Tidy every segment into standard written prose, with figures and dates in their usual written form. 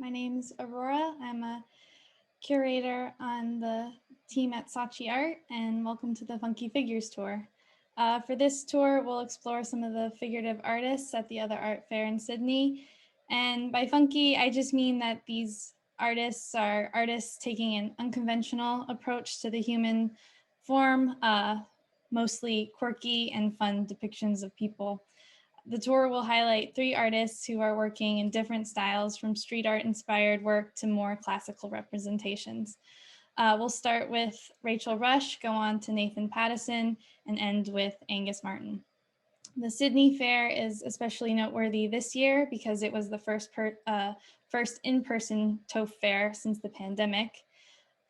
My name's Aurora. I'm a curator on the team at Saatchi Art, and welcome to the Funky Figures Tour. For this tour, we'll explore some of the figurative artists at the other art fair in Sydney. And by funky, I just mean that these artists are artists taking an unconventional approach to the human form, mostly quirky and fun depictions of people. The tour will highlight 3 artists who are working in different styles, from street art inspired work to more classical representations. We'll start with Rachel Rush, go on to Nathan Pattison, and end with Angus Martin. The Sydney Fair is especially noteworthy this year because it was the first in-person TOEF fair since the pandemic,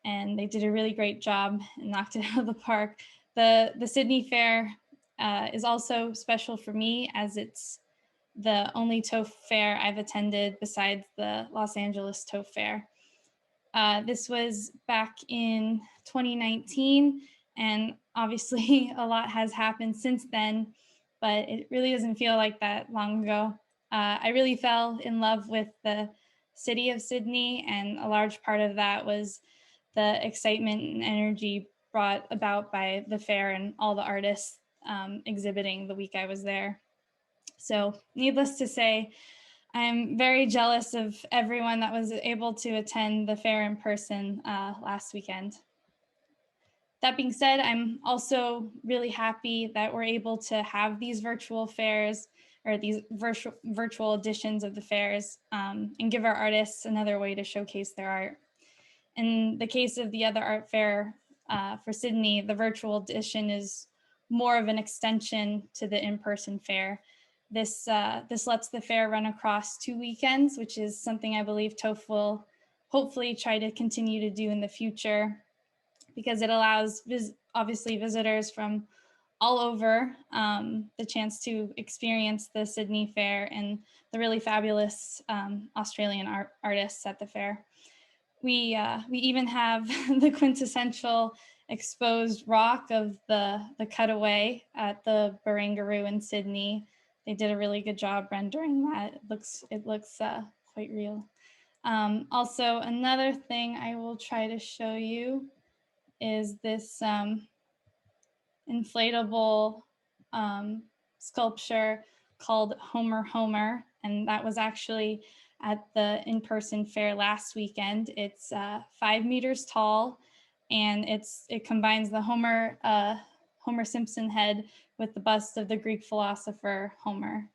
and they did a really great job and knocked it out of the park. The Sydney Fair is also special for me, as it's the only TOEF fair I've attended besides the Los Angeles TOEF fair. This was back in 2019, and obviously a lot has happened since then, but it really doesn't feel like that long ago. I really fell in love with the city of Sydney, and a large part of that was the excitement and energy brought about by the fair and all the artists exhibiting the week I was there. So needless to say, I'm very jealous of everyone that was able to attend the fair in person last weekend. That being said, I'm also really happy that we're able to have these virtual fairs, or these virtual editions of the fairs, and give our artists another way to showcase their art. In the case of the other art fair for Sydney, the virtual edition is more of an extension to the in-person fair. This lets the fair run across 2 weekends, which is something I believe TOEF will hopefully try to continue to do in the future, because it allows obviously visitors from all over the chance to experience the Sydney Fair and the really fabulous Australian artists at the fair. We even have the quintessential exposed rock of the cutaway at the Barangaroo in Sydney. They did a really good job rendering that. It looks quite real. Also, another thing I will try to show you is this inflatable sculpture called Homer, and that was actually at the in-person fair last weekend. It's 5 meters tall, and it combines the Homer Simpson head with the bust of the Greek philosopher Homer.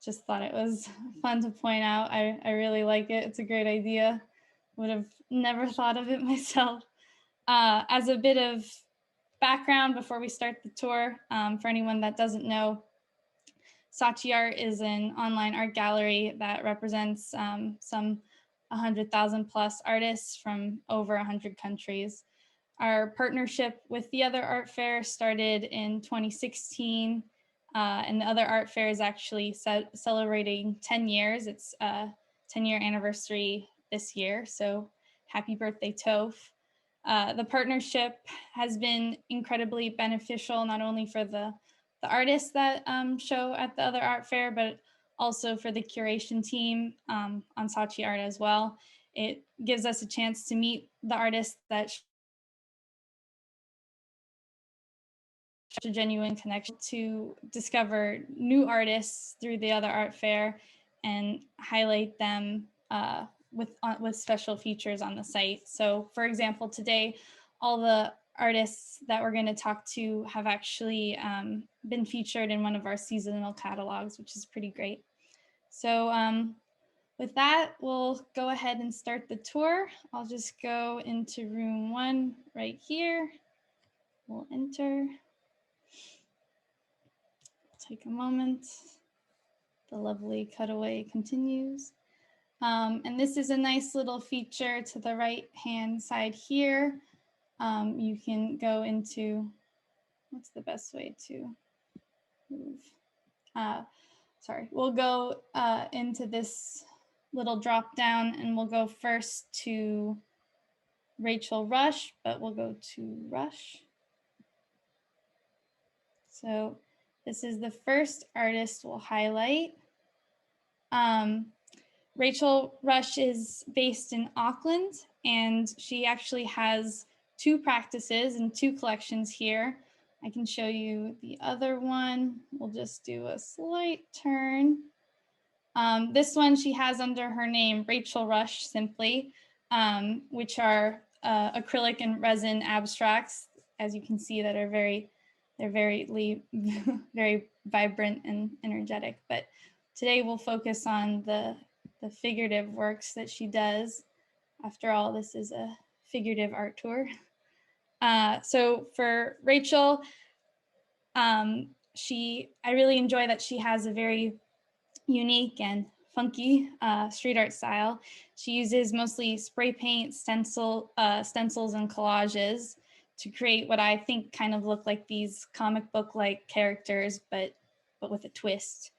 Just thought it was fun to point out. I really like it. It's a great idea. Would have never thought of it myself. As a bit of background before we start the tour, for anyone that doesn't know, Saatchi Art is an online art gallery that represents some 100,000 plus artists from over 100 countries. Our partnership with the other art fair started in 2016, and the other art fair is actually celebrating 10 years. It's a 10-year anniversary this year, so happy birthday, TOEF. The partnership has been incredibly beneficial, not only for the artists that show at the other art fair, but also for the curation team on Saatchi Art as well. It gives us a chance to meet the artists that a genuine connection, to discover new artists through the other art fair and highlight them with special features on the site. So for example, today, all the artists that we're going to talk to have actually been featured in one of our seasonal catalogs, which is pretty great. So with that, we'll go ahead and start the tour. I'll just go into room 1 right here. We'll enter. Take a moment. The lovely cutaway continues. And this is a nice little feature to the right-hand side here. You can go into, what's the best way to move? Sorry, we'll go into this little drop down, and we'll go first to Rachel Rush, but we'll go to Rush. So this is the first artist we'll highlight. Rachel Rush is based in Auckland, and she actually has 2 practices and 2 collections here. I can show you the other one. We'll just do a slight turn. This one she has under her name, Rachel Rush, simply, which are acrylic and resin abstracts, as you can see, that are very very vibrant and energetic. But today we'll focus on the figurative works that she does. After all, this is a figurative art tour. So for Rachel, I really enjoy that she has a very unique and funky street art style. She uses mostly spray paint, stencils, and collages to create what I think kind of look like these comic book-like characters, but with a twist.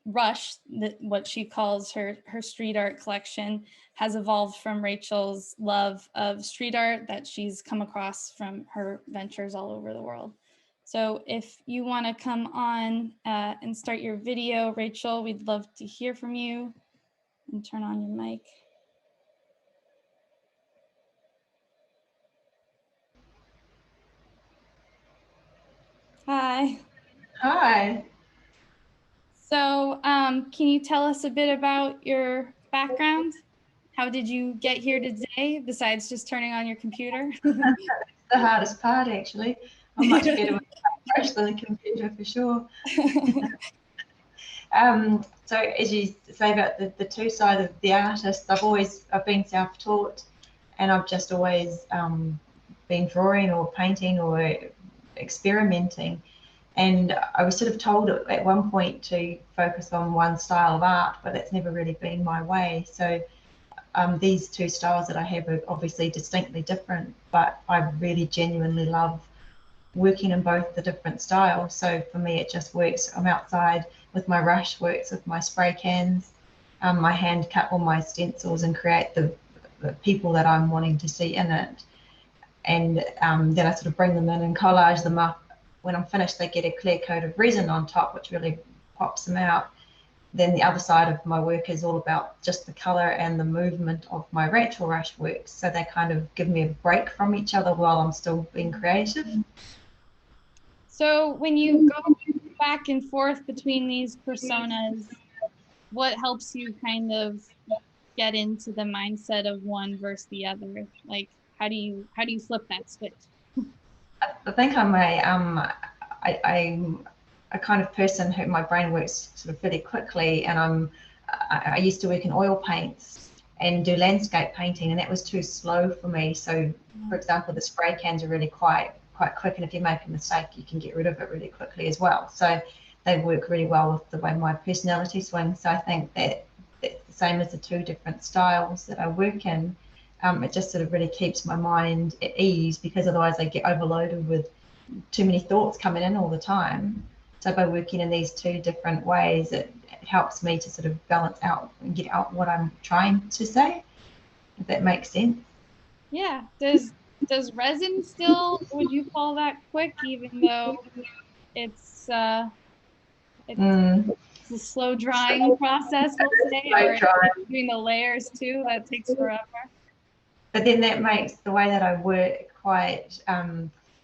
Rush, what she calls her street art collection, has evolved from Rachel's love of street art that she's come across from her ventures all over the world. So if you want to come on and start your video, Rachel, we'd love to hear from you, and turn on your mic. Hi. Hi. So can you tell us a bit about your background? How did you get here today, besides just turning on your computer? That's the hardest part, actually. I'm much better with the brush than the computer, for sure. So as you say about the 2 sides of the artist, I've been self-taught, and I've just always been drawing or painting or experimenting. And I was sort of told at one point to focus on one style of art, but that's never really been my way. So these 2 styles that I have are obviously distinctly different, but I really genuinely love working in both the different styles. So for me, it just works. I'm outside with my rush, works with my spray cans. My hand cut all my stencils and create the people that I'm wanting to see in it. And then I sort of bring them in and collage them up. When I'm finished, they get a clear coat of resin on top, which really pops them out. Then the other side of my work is all about just the color and the movement of my Rachel Rush works. So they kind of give me a break from each other while I'm still being creative. So when you go back and forth between these personas, what helps you kind of get into the mindset of one versus the other? Like, how do you flip that switch? I think I'm a kind of person who my brain works sort of really quickly, and I used to work in oil paints and do landscape painting, and that was too slow for me. So, for example, the spray cans are really quite quick, and if you make a mistake, you can get rid of it really quickly as well. So they work really well with the way my personality swings. So I think that that's the same as the 2 different styles that I work in. It just sort of really keeps my mind at ease, because otherwise I get overloaded with too many thoughts coming in all the time. So by working in these 2 different ways, it helps me to sort of balance out and get out what I'm trying to say, if that makes sense. Yeah. Does resin still, would you call that quick, even though it's a slow drying process, we'll say, or doing the layers too, that takes forever? But then that makes the way that I work quite,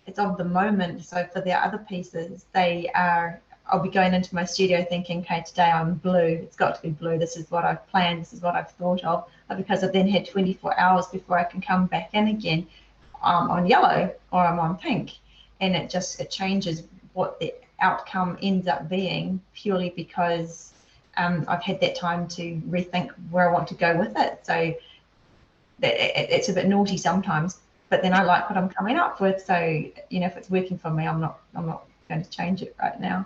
it's of the moment. So for the other pieces, I'll be going into my studio thinking, okay, today I'm blue. It's got to be blue. This is what I've planned. This is what I've thought of. But because I've then had 24 hours before I can come back in again, I'm on yellow or I'm on pink. And it changes what the outcome ends up being, purely because I've had that time to rethink where I want to go with it. So it's a bit naughty sometimes, but then I like what I'm coming up with. So, if it's working for me, I'm not going to change it right now.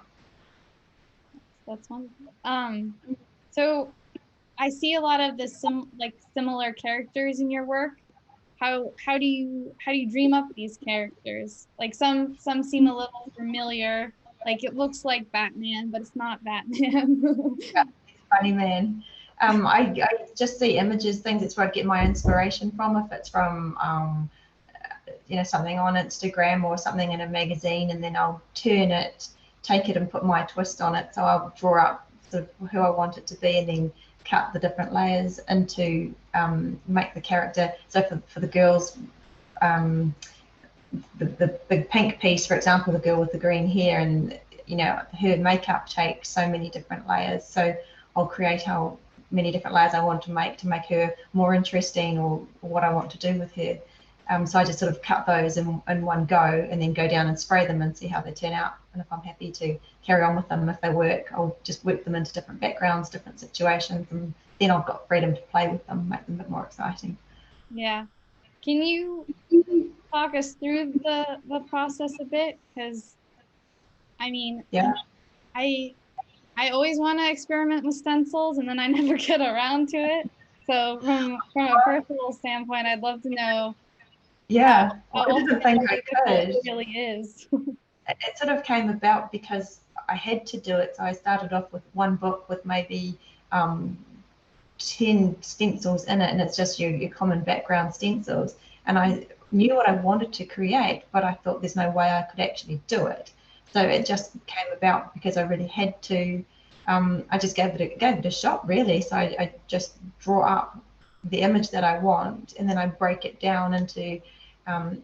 That's wonderful. So I see a lot of the similar characters in your work. How do you dream up these characters? Like some seem a little familiar. Like it looks like Batman, but it's not Batman. Yeah, it's funny, man. I just see images, things. It's where I get my inspiration from. If it's from something on Instagram or something in a magazine, and then I'll take it and put my twist on it. So I'll draw up sort of who I want it to be, and then cut the different layers into make the character. So for the girls, the big pink piece, for example, the girl with the green hair, and you know, her makeup takes so many different layers. So I'll create how many different layers I want to make her more interesting, or what I want to do with her. So I just sort of cut those in one go, and then go down and spray them and see how they turn out. And if I'm happy to carry on with them, if they work, I'll just work them into different backgrounds, different situations, and then I've got freedom to play with them, make them a bit more exciting. Yeah. Can you talk us through the process a bit? Because I mean, yeah, I always want to experiment with stencils, and then I never get around to it. So from a personal standpoint, I'd love to know yeah. how Well, I didn't think I could. it really is. It sort of came about because I had to do it. So I started off with one book with maybe 10 stencils in it, and it's just your common background stencils. And I knew what I wanted to create, but I thought there's no way I could actually do it. So it just came about because I really had to. I just gave it a shot, really. So I just draw up the image that I want, and then I break it down into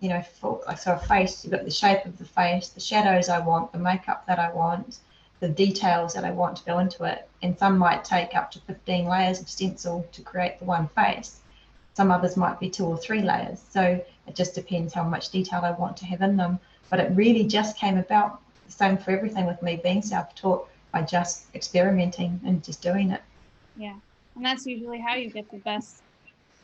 you know, so a face, you've got the shape of the face, the shadows I want, the makeup that I want, the details that I want to go into it. And some might take up to 15 layers of stencil to create the one face. Some others might be 2 or 3 layers. So it just depends how much detail I want to have in them. But it really just came about, the same for everything with me being self-taught, by just experimenting and just doing it. Yeah, and that's usually how you get the best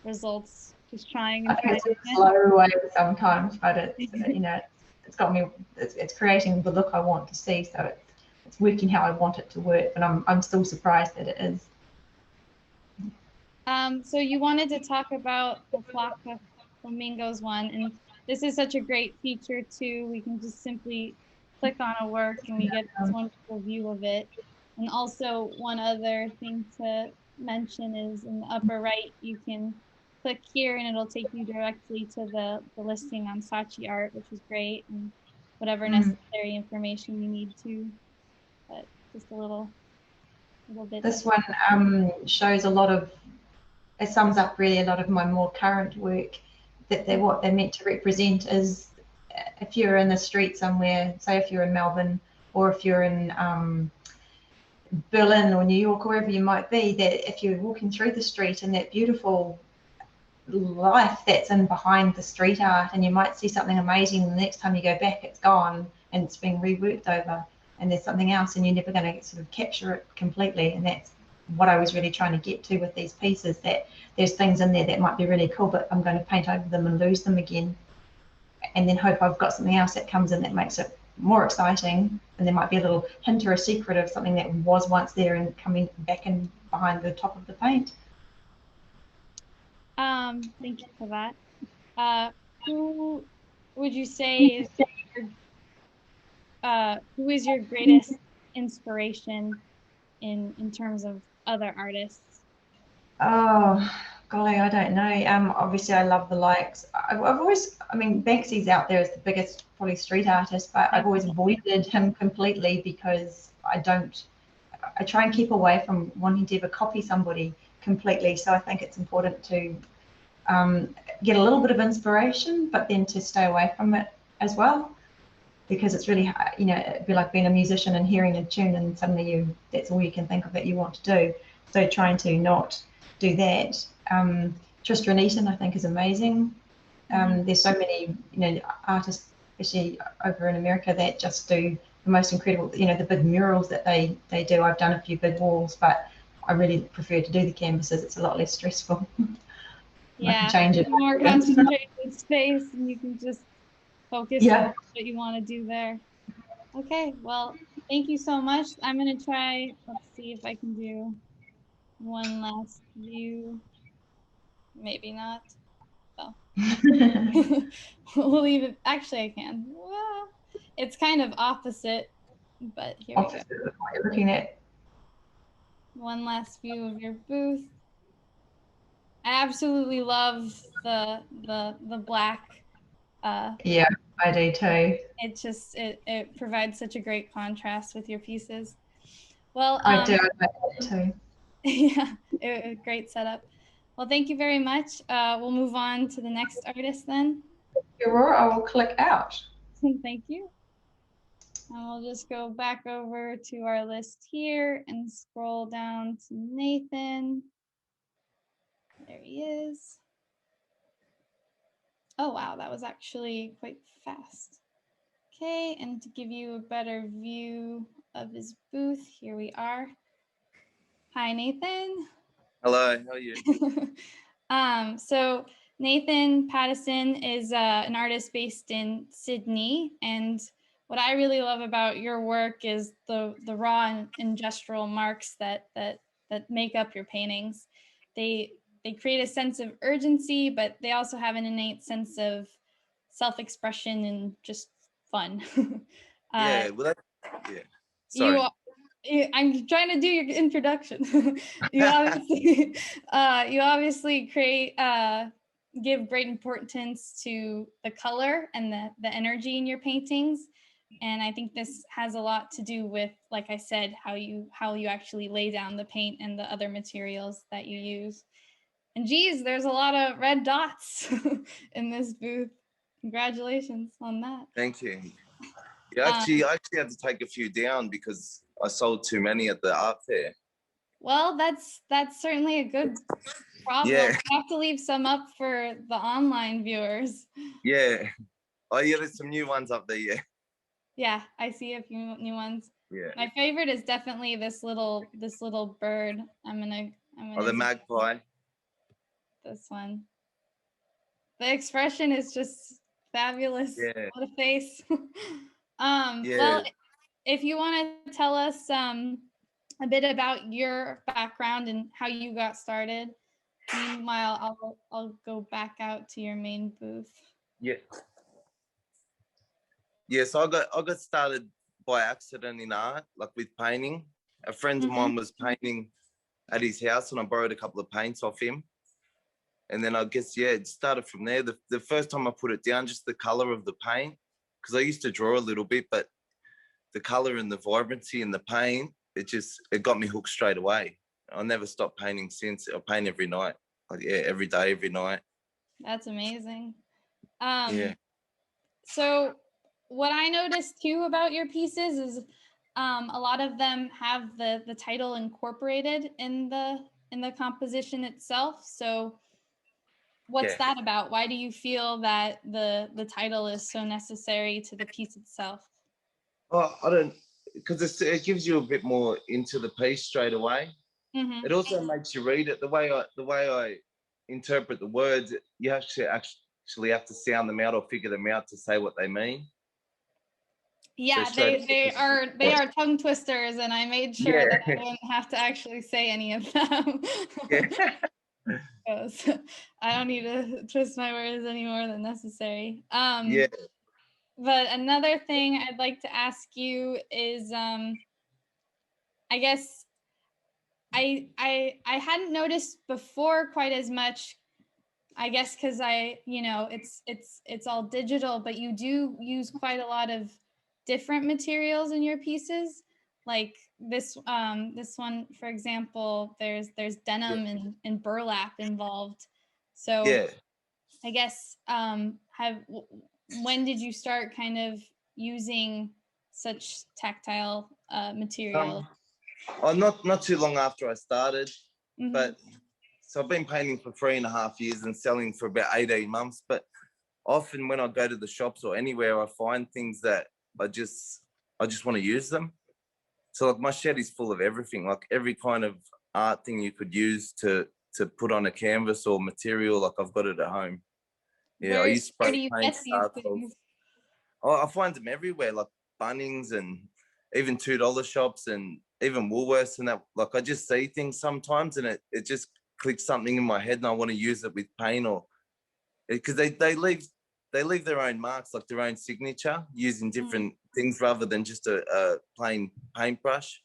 results. Just trying I and think trying. it's a slow way sometimes, but it's you know, it's got me. It's creating the look I want to see, so it's working how I want it to work. And I'm still surprised that it is. So you wanted to talk about the flock of flamingos one, and this is such a great feature too. We can just simply click on a work and we get this wonderful view of it. And also one other thing to mention is in the upper right, you can click here and it'll take you directly to the listing on Saatchi art, which is great, and whatever necessary information you need to, but just a little bit. This one shows a lot of. It sums up really a lot of my more current work. That what they're meant to represent is, if you're in the street somewhere, say if you're in Melbourne, or if you're in Berlin or New York, or wherever you might be, that if you're walking through the street and that beautiful life that's in behind the street art, and you might see something amazing, and the next time you go back it's gone and it's been reworked over, and there's something else, and you're never going to sort of capture it completely. And that's what I was really trying to get to with these pieces, that there's things in there that might be really cool, but I'm going to paint over them and lose them again, and then hope I've got something else that comes in that makes it more exciting, and there might be a little hint or a secret of something that was once there and coming back in behind the top of the paint. Thank you for that. Who would you say is who is your greatest inspiration in terms of other artists? Oh, golly, I don't know. Obviously, I love the likes. I've always, I mean, Banksy's out there as the biggest probably street artist, but I've always avoided him completely because I try and keep away from wanting to ever copy somebody completely. So I think it's important to get a little bit of inspiration, but then to stay away from it as well, because it's really, you know, it'd be like being a musician and hearing a tune and suddenly that's all you can think of that you want to do. So trying to not do that. Tristan Eaton, I think, is amazing. There's so many, you know, artists, especially over in America, that just do the most incredible, you know, the big murals that they do. I've done a few big walls, but I really prefer to do the canvases. It's a lot less stressful. Yeah, I can change it. More concentrated space, and you can just focus on what you want to do there. Okay, well, thank you so much. I'm gonna try, let's see if I can do one last view. Maybe not. Oh. We'll leave it. Actually, I can. Well, it's kind of opposite, but here we go. What you're looking at. One last view of your booth. I absolutely love the black. Yeah, I do too. It just it provides such a great contrast with your pieces. Well, I do. I like that too. yeah, great setup. Well, thank you very much. We'll move on to the next artist then. Aurora, I will click out. Thank you. And we'll just go back over to our list here and scroll down to Nathan. There he is. Oh, wow, that was actually quite fast. Okay, and to give you a better view of his booth, here we are. Hi, Nathan. Hello, how are you? So Nathan Pattison is an artist based in Sydney, and what I really love about your work is the raw and gestural marks that make up your paintings. They create a sense of urgency, but they also have an innate sense of self-expression and just fun. Yeah, well, yeah. You, Sorry. I'm trying to do your introduction. you obviously, you obviously give great importance to the color and the energy in your paintings, and I think this has a lot to do with, like I said, how you actually lay down the paint and the other materials that you use. And geez, there's a lot of red dots in this booth. Congratulations on that. Thank you. Yeah, I actually had to take a few down because I sold too many at the art fair. Well, that's certainly a good problem. Yeah. You have to leave some up for the online viewers. Yeah. Oh, yeah, there's some new ones up there, yeah. Yeah, I see a few new ones. Yeah. My favorite is definitely this little bird. I'm gonna the magpie. This one. The expression is just fabulous. Yeah. What a face. Yeah. Well, if you want to tell us a bit about your background and how you got started. Meanwhile, I'll go back out to your main booth. Yeah. Yeah, so I got started by accident in art, like with painting. A friend of mine was painting at his house and I borrowed a couple of paints off him. And then I guess, yeah, it started from there. The first time I put it down, just the color of the paint, because I used to draw a little bit, but the color and the vibrancy and the paint, it got me hooked straight away. I never stopped painting since. I paint every night, like, yeah, every day, every night. That's amazing. Yeah. So what I noticed too about your pieces is a lot of them have the title incorporated in the composition itself. So what's that about? Why do you feel that the title is so necessary to the piece itself? Oh, I don't, because it gives you a bit more into the piece straight away. It also makes you read it. The way I interpret the words, you actually have to sound them out or figure them out to say what they mean. Yeah, so they are tongue twisters, and I made sure that I wouldn't have to actually say any of them. Yeah. I don't need to twist my words any more than necessary. Yeah. But another thing I'd like to ask you is, I guess I hadn't noticed before quite as much. I guess because it's all digital, but you do use quite a lot of different materials in your pieces. Like this one, for example, there's denim and burlap involved. So yeah. I guess when did you start kind of using such tactile material? Not too long after I started, but so I've been painting for 3.5 years and selling for about 18 months. But often when I go to the shops or anywhere, I find things that I just want to use them. So like my shed is full of everything, like every kind of art thing you could use to put on a canvas or material, like I've got it at home. Yeah, I use where spray do you paint, get these things? I find them everywhere, like Bunnings and even $2 shops and even Woolworths and that. Like I just see things sometimes and it just clicks something in my head and I want to use it with paint or because they leave their own marks, like their own signature, using different things rather than just a plain paintbrush.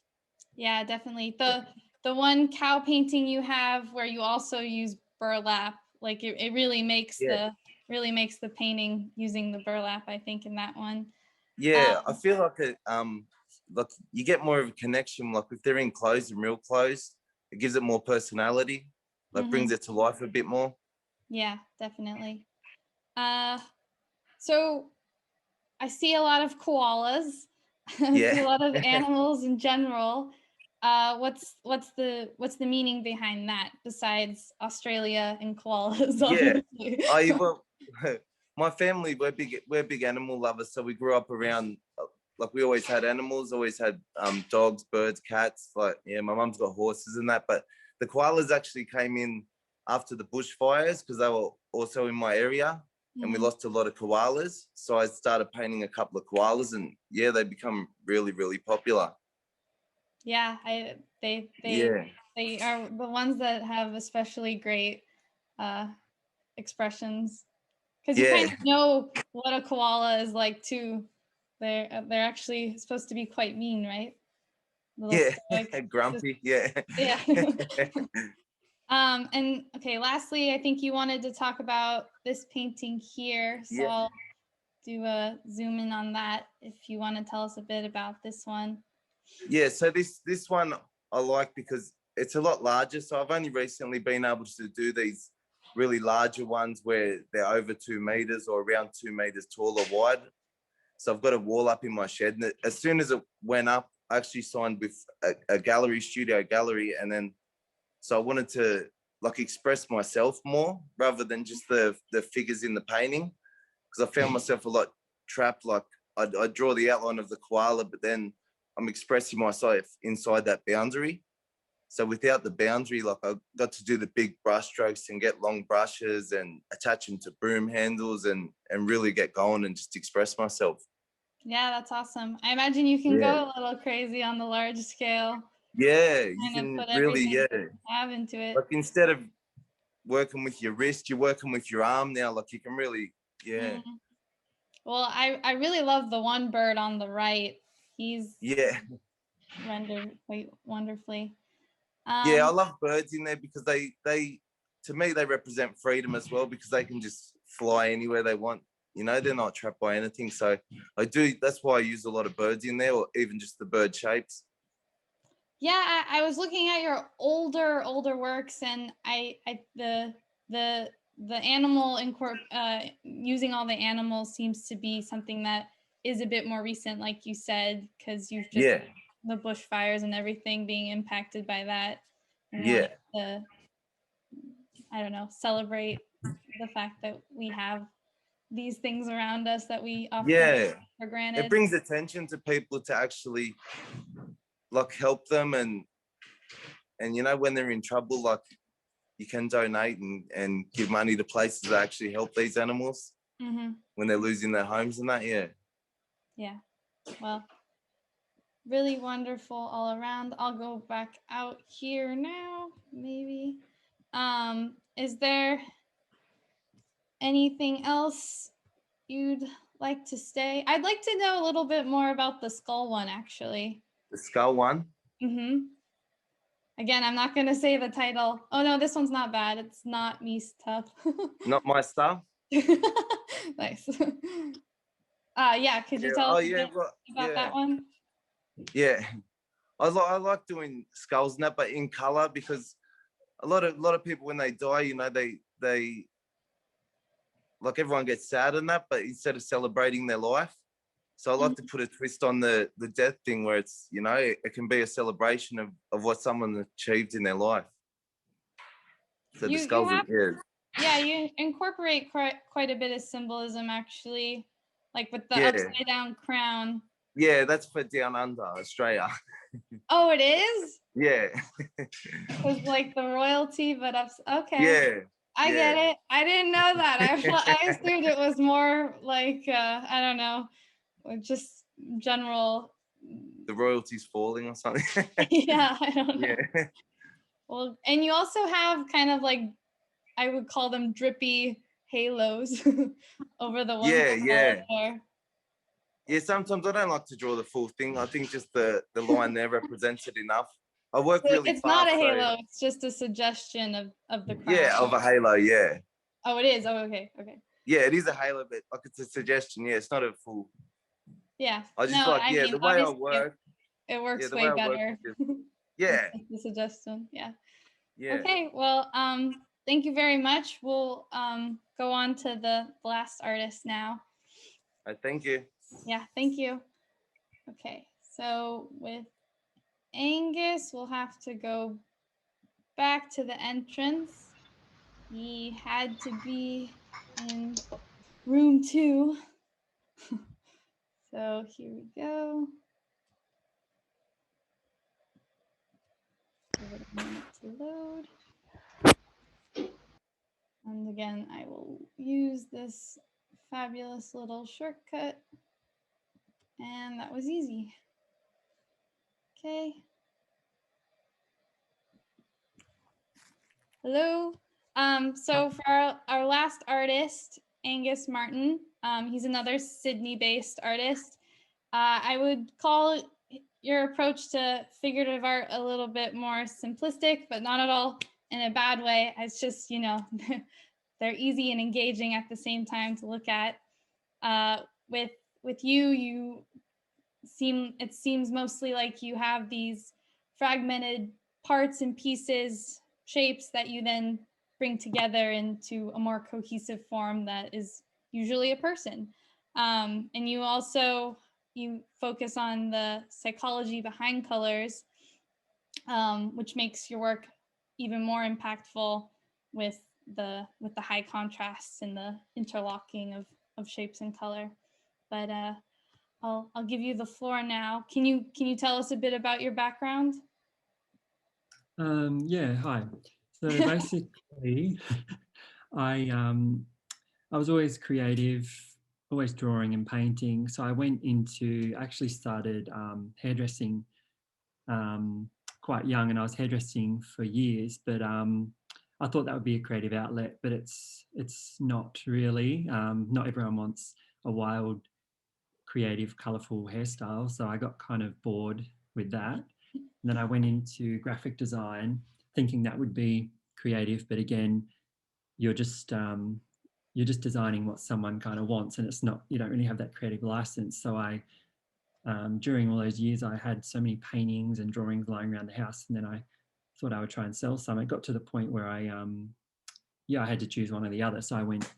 Yeah, definitely. The one cow painting you have where you also use burlap, like it really makes the painting using the burlap, I think, in that one. Yeah, I feel like like you get more of a connection. Like if they're in clothes and real clothes, it gives it more personality. Like brings it to life a bit more. Yeah, definitely. So I see a lot of koalas. I see a lot of animals in general. What's the meaning behind that besides Australia and koalas? Yeah, well, my family, we're big animal lovers. So we grew up around, like we always had animals, always had dogs, birds, cats. Like my mum's got horses and that. But the koalas actually came in after the bushfires because they were also in my area. And we lost a lot of koalas. So I started painting a couple of koalas and they become really, really popular. Yeah, they are the ones that have especially great expressions. Because you kind of know what a koala is like too. They're actually supposed to be quite mean, right? Grumpy, Yeah. And okay, lastly, I think you wanted to talk about this painting here. So I'll do a zoom in on that if you want to tell us a bit about this one. Yeah, so this one I like because it's a lot larger. So I've only recently been able to do these really larger ones where they're over 2 meters or around 2 meters tall or wide. So I've got a wall up in my shed. And as soon as it went up, I actually signed with a studio gallery. And then, so I wanted to like express myself more rather than just the figures in the painting. Because I found myself a lot trapped. Like I draw the outline of the koala, but then I'm expressing myself inside that boundary. So without the boundary, like I got to do the big brush strokes and get long brushes and attach them to broom handles and really get going and just express myself. Yeah, that's awesome. I imagine you can go a little crazy on the large scale. Yeah, you can put really, you have into it. Like instead of working with your wrist, you're working with your arm now. Like you can really, Well, I really love the one bird on the right. He's rendered quite wonderfully. I love birds in there because they to me they represent freedom as well because they can just fly anywhere they want. You know, they're not trapped by anything. So that's why I use a lot of birds in there, or even just the bird shapes. Yeah, I was looking at your older works, and the animal using all the animals seems to be something that is a bit more recent, like you said, because you've just the bushfires and everything being impacted by that. And I don't know, celebrate the fact that we have these things around us that we often take for granted. It brings attention to people to actually like help them and you know when they're in trouble, like you can donate and give money to places that actually help these animals when they're losing their homes and that. Yeah, well, really wonderful all around. I'll go back out here now, maybe. Is there anything else you'd like to say? I'd like to know a little bit more about the skull one, actually. The skull one? Again, I'm not going to say the title. Oh, no, this one's not bad. It's not me stuff. Not my stuff? Nice. Yeah, could you tell us about that one? Yeah, I like doing skulls and that, but in color, because a lot of people when they die, you know, they like everyone gets sad and that, but instead of celebrating their life, so I like to put a twist on the death thing where it's, you know, it can be a celebration of what someone achieved in their life. So the skulls yeah, you incorporate quite a bit of symbolism, actually, like with the upside down crown. Yeah, that's for down under Australia. Oh, it is? Yeah. It's like the royalty, but okay. Yeah. I get it. I didn't know that. I assumed it was more like, I don't know, just general. The royalty's falling or something. Yeah, I don't know. Yeah. Well, and you also have kind of like, I would call them drippy halos over the one. Yeah, sometimes I don't like to draw the full thing. I think just the line there represents it enough. I work really fast. It's not a halo, it's just a suggestion of the crown. Yeah, of a halo, yeah. Oh, it is? Oh, okay. Yeah, it is a halo, but like it's a suggestion. Yeah, it's not a full. Yeah. I just the way I work, it works the way way I work better. is, yeah, The suggestion. Yeah. yeah. Okay. Well, thank you very much. We'll go on to the last artist now. Thank you. Yeah. Thank you. Okay. So with Angus, we'll have to go back to the entrance. He had to be in room 2. So here we go. Give it a minute to load. And again, I will use this fabulous little shortcut. And that was easy. Okay. Hello. So for our last artist, Angus Martin, he's another Sydney-based artist. I would call your approach to figurative art a little bit more simplistic, but not at all in a bad way. It's just, you know, they're easy and engaging at the same time to look at. With you, it seems mostly like you have these fragmented parts and pieces, shapes that you then bring together into a more cohesive form that is usually a person. And you focus on the psychology behind colors, which makes your work even more impactful with the high contrasts and the interlocking of shapes and color. But I'll give you the floor now. Can you tell us a bit about your background? Yeah, hi. So basically, I was always creative, always drawing and painting. So I actually started hairdressing quite young, and I was hairdressing for years. But I thought that would be a creative outlet, but it's not really. Not everyone wants a wild, creative, colourful hairstyle. So I got kind of bored with that. And then I went into graphic design thinking that would be creative, but again, you're just designing what someone kind of wants, and you don't really have that creative license. So I during all those years, I had so many paintings and drawings lying around the house, and then I thought I would try and sell some. It got to the point where I had to choose one or the other. So I went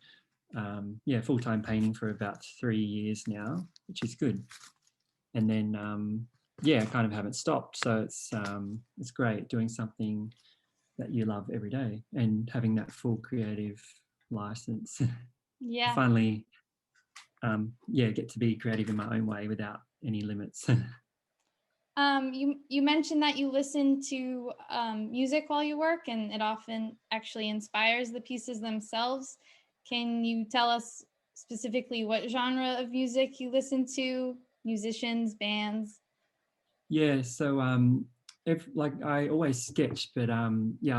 full-time painting for about 3 years now, which is good. And then I kind of haven't stopped. So it's great doing something that you love every day and having that full creative license. Yeah. Finally, get to be creative in my own way without any limits. You mentioned that you listen to music while you work, and it often actually inspires the pieces themselves. Can you tell us specifically what genre of music you listen to, musicians, bands? Yeah, so I always sketch, but I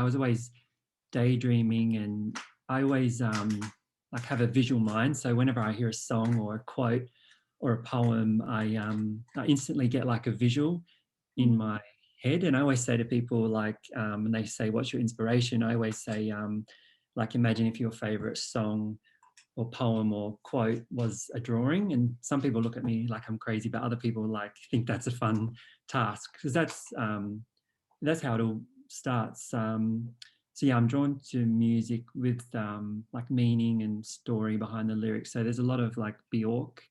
was always daydreaming, and I always have a visual mind. So whenever I hear a song or a quote or a poem, I instantly get like a visual in my head. And I always say to people, like when they say, "What's your inspiration?" I always say, imagine if your favorite song or poem or quote was a drawing. And some people look at me like I'm crazy, but other people think that's a fun task, because that's how it all starts. So I'm drawn to music with meaning and story behind the lyrics. So there's a lot of like Bjork,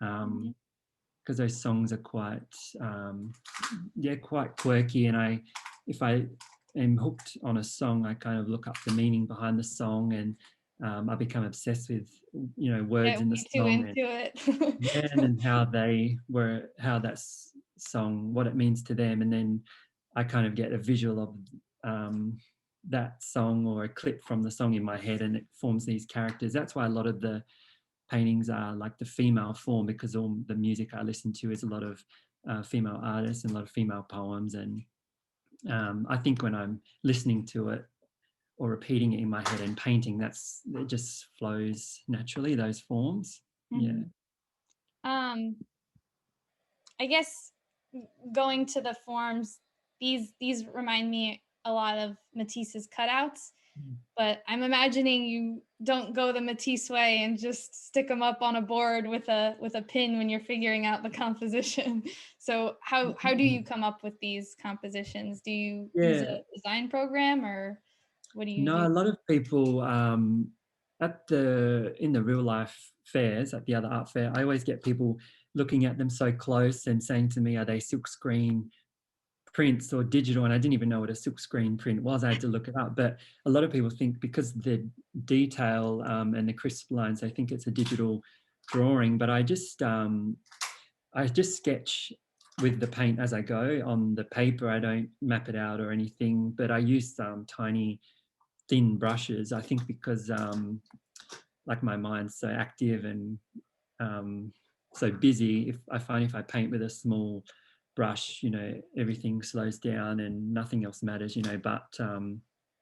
because those songs are quite quirky. And if I am hooked on a song, I kind of look up the meaning behind the song, and I become obsessed with words in the song and how that song, what it means to them, and then I kind of get a visual of that song or a clip from the song in my head, and it forms these characters. That's why a lot of the paintings are like the female form, because all the music I listen to is a lot of female artists and a lot of female poems. And I think when I'm listening to it or repeating it in my head and painting, it just flows naturally, those forms. I guess going to the forms, these remind me a lot of Matisse's cutouts. but I'm imagining you don't go the Matisse way and just stick them up on a board with a pin when you're figuring out the composition. So how do you come up with these compositions? Do you use Yeah. a design program, or what do you No, do? a lot of people in the real life fairs, at the other art fair, I always get people looking at them so close and saying to me, are they silkscreen prints or digital? And I didn't even know what a silkscreen print was. I had to look it up. But a lot of people think, because the detail and the crisp lines, they think it's a digital drawing. But I just sketch with the paint as I go on the paper. I don't map it out or anything, but I use tiny thin brushes, I think, because like my mind's so active and so busy. If I paint with a small brush, you know, everything slows down and nothing else matters, you know, but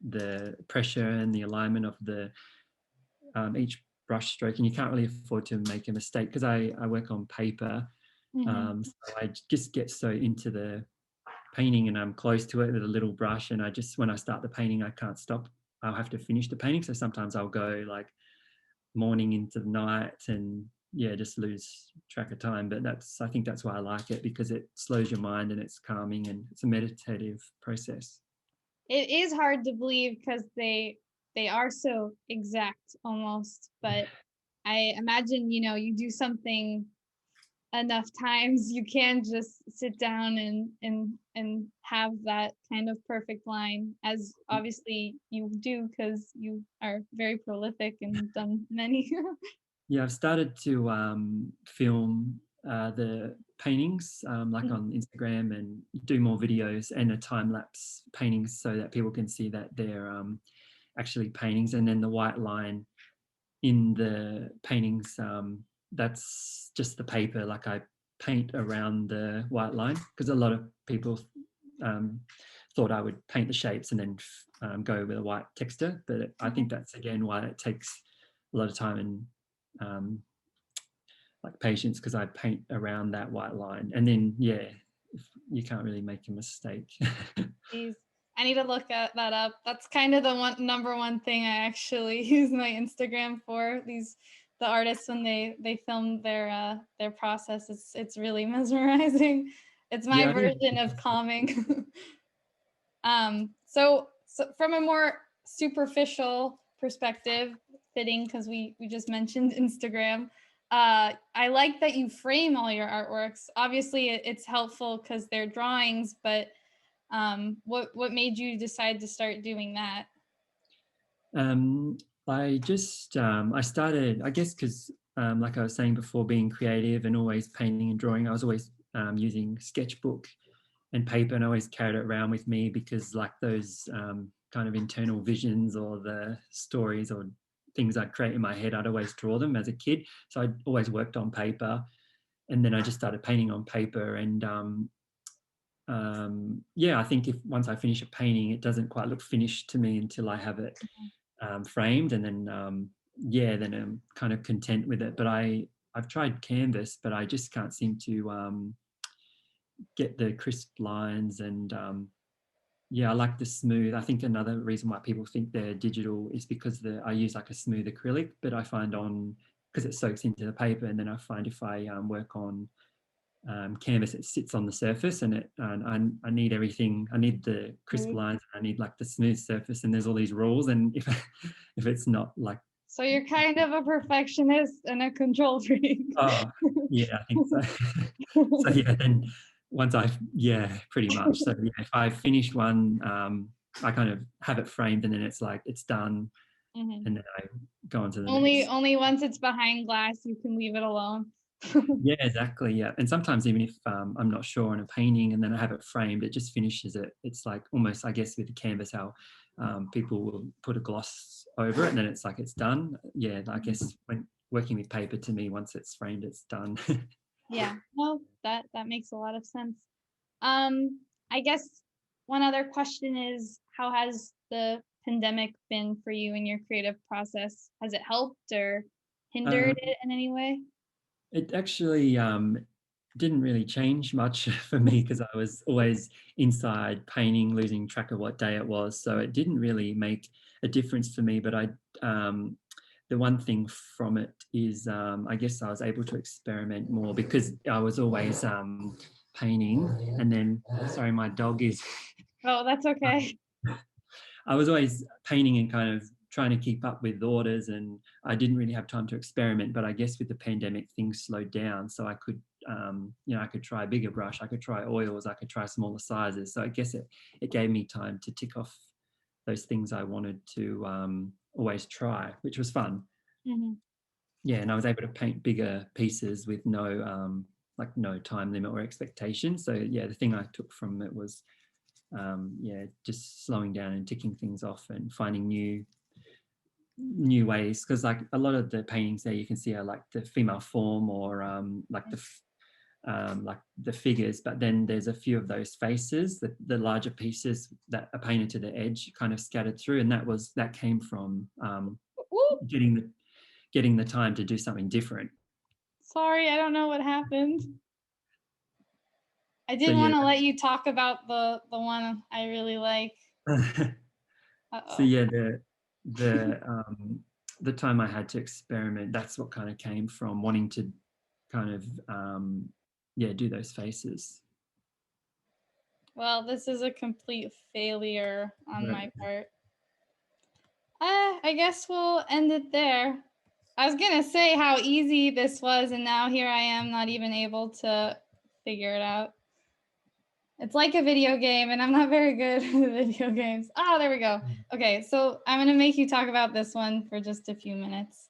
the pressure and the alignment of the each brush stroke, and you can't really afford to make a mistake, because I work on paper. So I just get so into the painting and I'm close to it with a little brush, and when I start the painting, I can't stop. I'll have to finish the painting. So sometimes I'll go like morning into the night and just lose track of time. But I think that's why I like it, because it slows your mind and it's calming and it's a meditative process. It is hard to believe because they are so exact almost, but I imagine, you know, you do something enough times, you can just sit down and have that kind of perfect line, as obviously you do because you are very prolific and done many. Yeah, I've started to film the paintings like on Instagram, and do more videos and a time-lapse paintings, so that people can see that they're actually paintings. And then the white line in the paintings, that's just the paper. Like I paint around the white line, because a lot of people thought I would paint the shapes and then go with a white texture. But I think that's again why it takes a lot of time and like patience, because I paint around that white line, and then you can't really make a mistake. Jeez, I need to look that up. That's kind of the number one thing I actually use my Instagram for. The artists, when they film their process, it's really mesmerizing. It's my version of calming. So from a more superficial perspective, fitting because we just mentioned Instagram. I like that you frame all your artworks. Obviously, it's helpful because they're drawings, but what made you decide to start doing that? I started, I guess, because like I was saying before, being creative and always painting and drawing, I was always using sketchbook and paper, and I always carried it around with me, because like those kind of internal visions or the stories or things I create in my head, I'd always draw them as a kid. So I'd always worked on paper, and then I just started painting on paper. And I think once I finish a painting, it doesn't quite look finished to me until I have it framed, and then then I'm kind of content with it. But I've tried canvas, but I just can't seem to get the crisp lines. And I like the smooth. I think another reason why people think they're digital is because I use like a smooth acrylic, but I find because it soaks into the paper, and then I find if I work on canvas, it sits on the surface, and I need everything. I need the crisp lines, I need like the smooth surface, and there's all these rules, and if it's not like. So you're kind of a perfectionist and a control freak. Oh yeah, I think so. So then once pretty much. So if I finish one, I kind of have it framed, and then it's like it's done, and then I go on to the next. Only once it's behind glass, you can leave it alone. Yeah, exactly. Yeah, and sometimes even if I'm not sure on a painting, and then I have it framed, it just finishes it. It's like almost, I guess, with the canvas, how people will put a gloss over it, and then it's like it's done. Yeah, I guess when working with paper, to me, once it's framed, it's done. Yeah, well, that makes a lot of sense. I guess one other question is, how has the pandemic been for you in your creative process? Has it helped or hindered it in any way? It actually didn't really change much for me because I was always inside painting, losing track of what day it was. So it didn't really make a difference for me. But the one thing from it is, I guess I was able to experiment more because I was always painting. And then, sorry, my dog is. Oh, that's okay. I was always painting and kind of trying to keep up with orders, and I didn't really have time to experiment. But I guess with the pandemic, things slowed down, so I could, I could try a bigger brush, I could try oils, I could try smaller sizes. So I guess it gave me time to tick off those things I wanted to always try, which was fun. Mm-hmm. Yeah, and I was able to paint bigger pieces with no no time limit or expectation. So yeah, the thing I took from it was just slowing down and ticking things off and finding new ways, because like a lot of the paintings there you can see are like the female form or like the figures, but then there's a few of those faces, the larger pieces that are painted to the edge kind of scattered through, and that came from getting the time to do something different. Sorry, I don't know what happened. I didn't want to let you talk about the one I really like. So yeah, the time I had to experiment, that's what kind of came from wanting to kind of do those faces. Well, this is a complete failure on my part. I guess we'll end it there. I was gonna say how easy this was, and now here I am not even able to figure it out. It's like a video game, and I'm not very good at video games. Oh, there we go. Okay, so I'm gonna make you talk about this one for just a few minutes.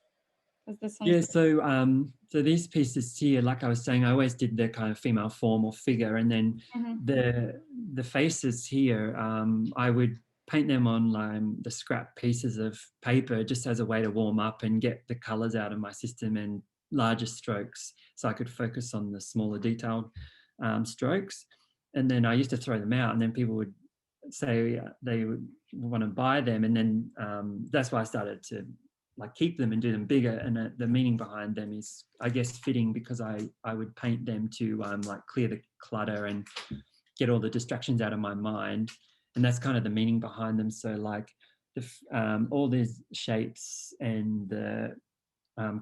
So these pieces here, like I was saying, I always did the kind of female form or figure, and then the faces here, I would paint them on the scrap pieces of paper just as a way to warm up and get the colors out of my system and larger strokes, so I could focus on the smaller detailed strokes. And then I used to throw them out, and then people would say they would want to buy them, and then that's why I started to keep them and do them bigger. And the meaning behind them is, I guess, fitting, because I would paint them to clear the clutter and get all the distractions out of my mind, and that's kind of the meaning behind them. So all these shapes and the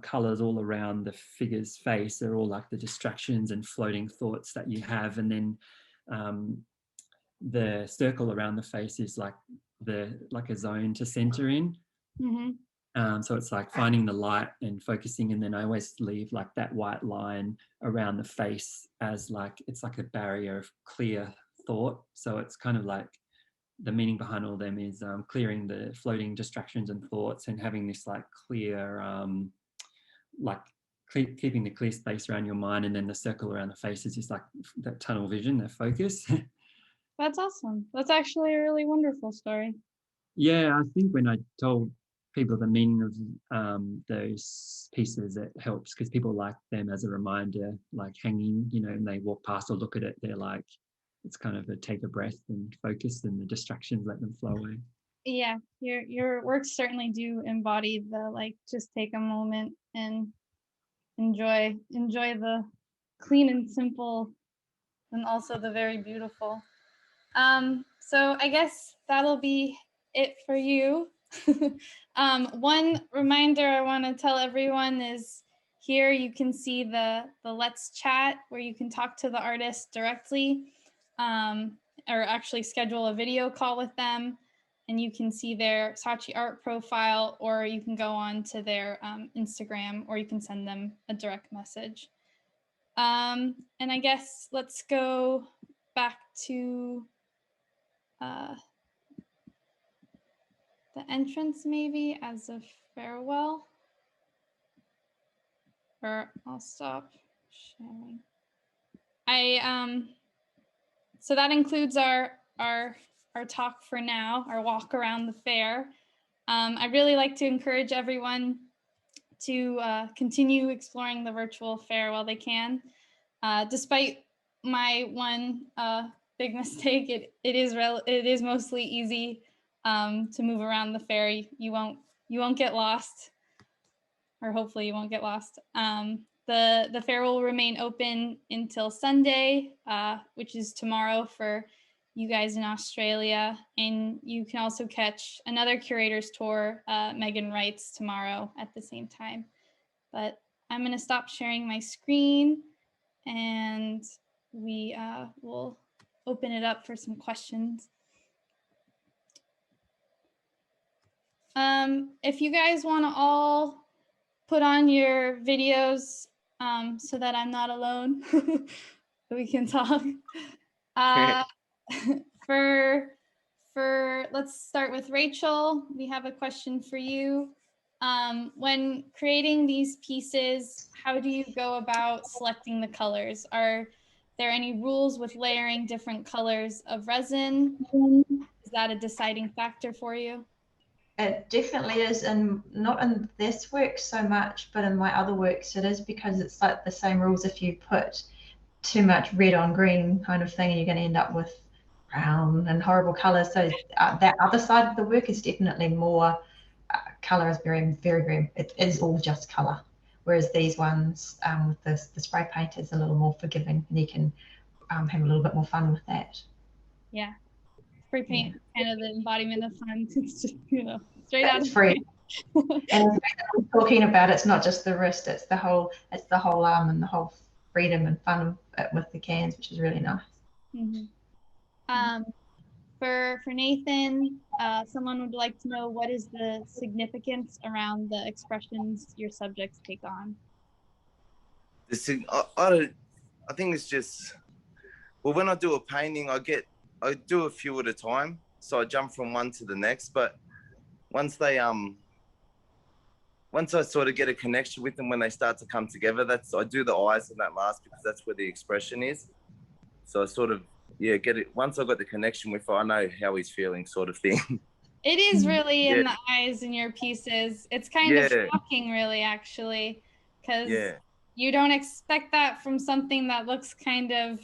colors all around the figure's face are all like the distractions and floating thoughts that you have, and then the circle around the face is like a zone to center in. So it's like finding the light and focusing, and then I always leave like that white line around the face as it's like a barrier of clear thought. So it's kind of like the meaning behind all of them is clearing the floating distractions and thoughts, and having this clear keeping the clear space around your mind, and then the circle around the face is just like that tunnel vision, that focus. That's awesome. That's actually a really wonderful story. Yeah, I think when I told people the meaning of those pieces, it helps, because people like them as a reminder, like hanging, and they walk past or look at it, they're like, it's kind of a take a breath and focus, and the distractions let them flow away. Yeah, your works certainly do embody the just take a moment and enjoy the clean and simple, and also the very beautiful. So I guess that'll be it for you. One reminder I want to tell everyone is here you can see the Let's Chat, where you can talk to the artist directly, or actually schedule a video call with them, and you can see their Saatchi art profile, or you can go on to their Instagram, or you can send them a direct message. And I guess let's go back to the entrance maybe as a farewell, or I'll stop sharing. So that includes our talk for now, our walk around the fair. I'd really like to encourage everyone to continue exploring the virtual fair while they can. Despite my one big mistake, it is mostly easy to move around the fair. You won't get lost, or hopefully you won't get lost. The fair will remain open until Sunday, which is tomorrow for you guys in Australia. And you can also catch another curator's tour, Megan writes, tomorrow at the same time. But I'm going to stop sharing my screen, and we will open it up for some questions. If you guys want to all put on your videos so that I'm not alone, we can talk. Let's start with Rachel. We have a question for you. When creating these pieces, how do you go about selecting the colors? Are there any rules with layering different colors of resin? Is that a deciding factor for you? It definitely is, and not in this work so much, but in my other works it is, because it's like the same rules. If you put too much red on green kind of thing, and you're going to end up with brown and horrible colors. So that other side of the work is definitely more color is very, very, very, it is all just color. Whereas these ones with the spray paint is a little more forgiving, and you can have a little bit more fun with that. Yeah. Spray paint is kind of the embodiment of fun. It's just, straight out of free. And I'm talking about, it's not just the wrist, it's the whole arm and the whole freedom and fun with the cans, which is really nice. Mm-hmm. For Nathan, someone would like to know, what is the significance around the expressions your subjects take on? I think it's just, well, when I do a painting, I do a few at a time, so I jump from one to the next. But once I sort of get a connection with them, when they start to come together, I do the eyes in that last, because that's where the expression is. So I sort of, get it. Once I got the connection with it, I know how he's feeling, sort of thing. It is really in the eyes in your pieces. It's kind of shocking, really, actually, because you don't expect that from something that looks kind of,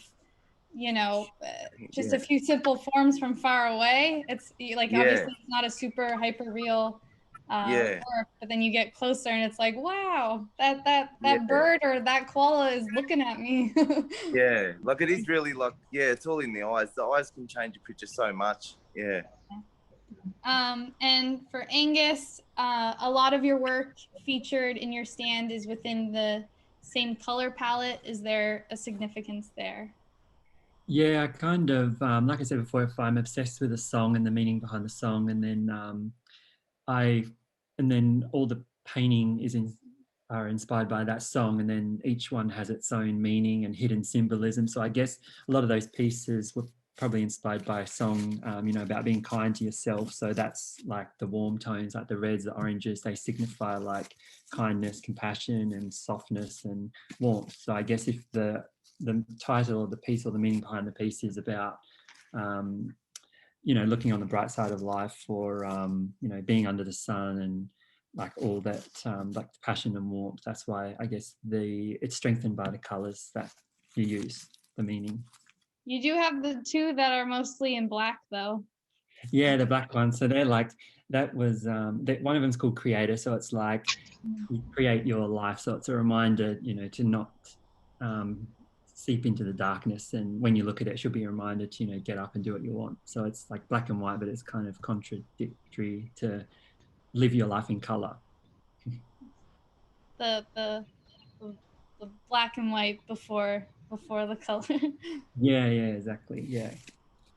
just a few simple forms from far away. It's like, obviously it's not a super hyper real work, but then you get closer and it's like, wow, that bird or that koala is looking at me. Like it is really like, it's all in the eyes. The eyes can change a picture so much. And for Angus, a lot of your work featured in your stand is within the same color palette. Is there a significance there? Yeah, I kind of, like I said before, if I'm obsessed with a song and the meaning behind the song, and then all the painting are inspired by that song, and then each one has its own meaning and hidden symbolism. So I guess a lot of those pieces were probably inspired by a song, about being kind to yourself. So that's like the warm tones, like the reds, the oranges, they signify like kindness, compassion, and softness and warmth. So I guess if the title of the piece or the meaning behind the piece is about, looking on the bright side of life, or, being under the sun and like all that, like passion and warmth. That's why I guess it's strengthened by the colors that you use, the meaning. You do have the two that are mostly in black, though. Yeah, the black ones. So they're like, that was, one of them's called Creator. So it's like you create your life. So it's a reminder, to not seep into the darkness. And when you look at it, it should be a reminder to, get up and do what you want. So it's like black and white, but it's kind of contradictory to live your life in color. The black and white before the color. Yeah, exactly. Yeah.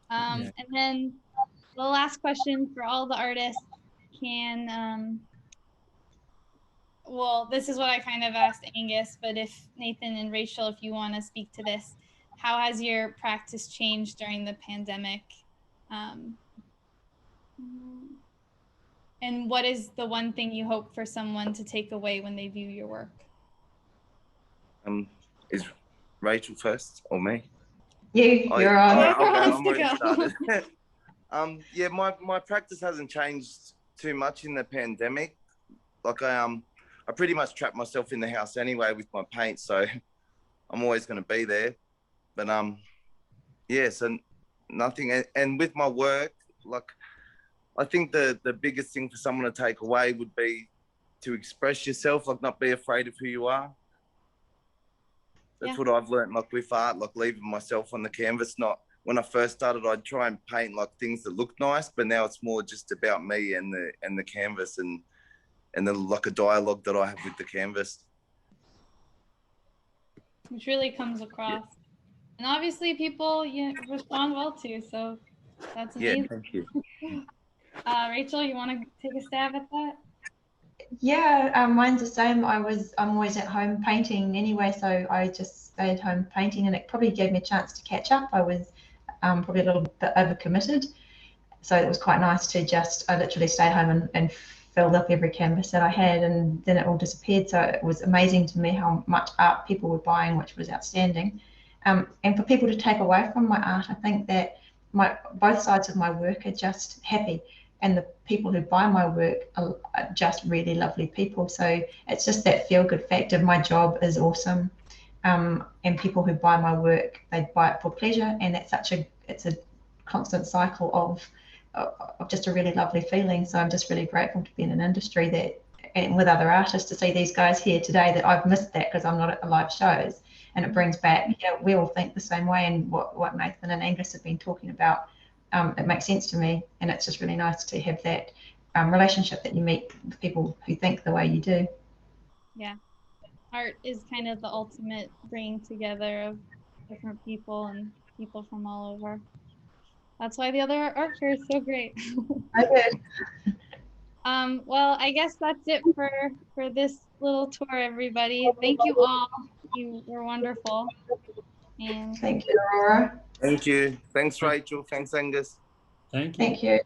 And then the last question for all the artists, well, this is what I kind of asked Angus, but if Nathan and Rachel, if you want to speak to this, how has your practice changed during the pandemic? And what is the one thing you hope for someone to take away when they view your work? Is Rachel first or me? You're on. I'm already started. My practice hasn't changed too much in the pandemic. Like I pretty much trap myself in the house anyway with my paint, so I'm always going to be there. But so nothing. And with my work, like I think the biggest thing for someone to take away would be to express yourself, like not be afraid of who you are. That's what I've learned, like with art, like leaving myself on the canvas. Not when I first started, I'd try and paint like things that look nice, but now it's more just about me and the canvas and like a dialogue that I have with the canvas. Which really comes across. And obviously people respond well to, so that's amazing. Yeah, thank you. Rachel, you want to take a stab at that? Yeah, mine's the same. I'm always at home painting anyway, so I just stayed home painting, and it probably gave me a chance to catch up. I was probably a little bit overcommitted, so it was quite nice to I literally stayed home and filled up every canvas that I had, and then it all disappeared. So it was amazing to me how much art people were buying, which was outstanding. And for people to take away from my art, I think that both sides of my work are just happy. And the people who buy my work are just really lovely people. So it's just that feel-good factor. My job is awesome, and people who buy my work, they buy it for pleasure, and it's a constant cycle of just a really lovely feeling. So I'm just really grateful to be in an industry that, and with other artists, to see these guys here today. That I've missed that because I'm not at the live shows, and it brings back. We all think the same way, and what Nathan and Angus have been talking about. It makes sense to me, and it's just really nice to have that relationship that you meet with people who think the way you do. Yeah, art is kind of the ultimate bringing together of different people and people from all over. That's why the other art fair is so great. Okay. Well, I guess that's it for this little tour, everybody. Thank you all. You were wonderful. And thank you, Aurora. Thank you. Thanks, Rachel. Thanks, Angus. Thank you. Thank you.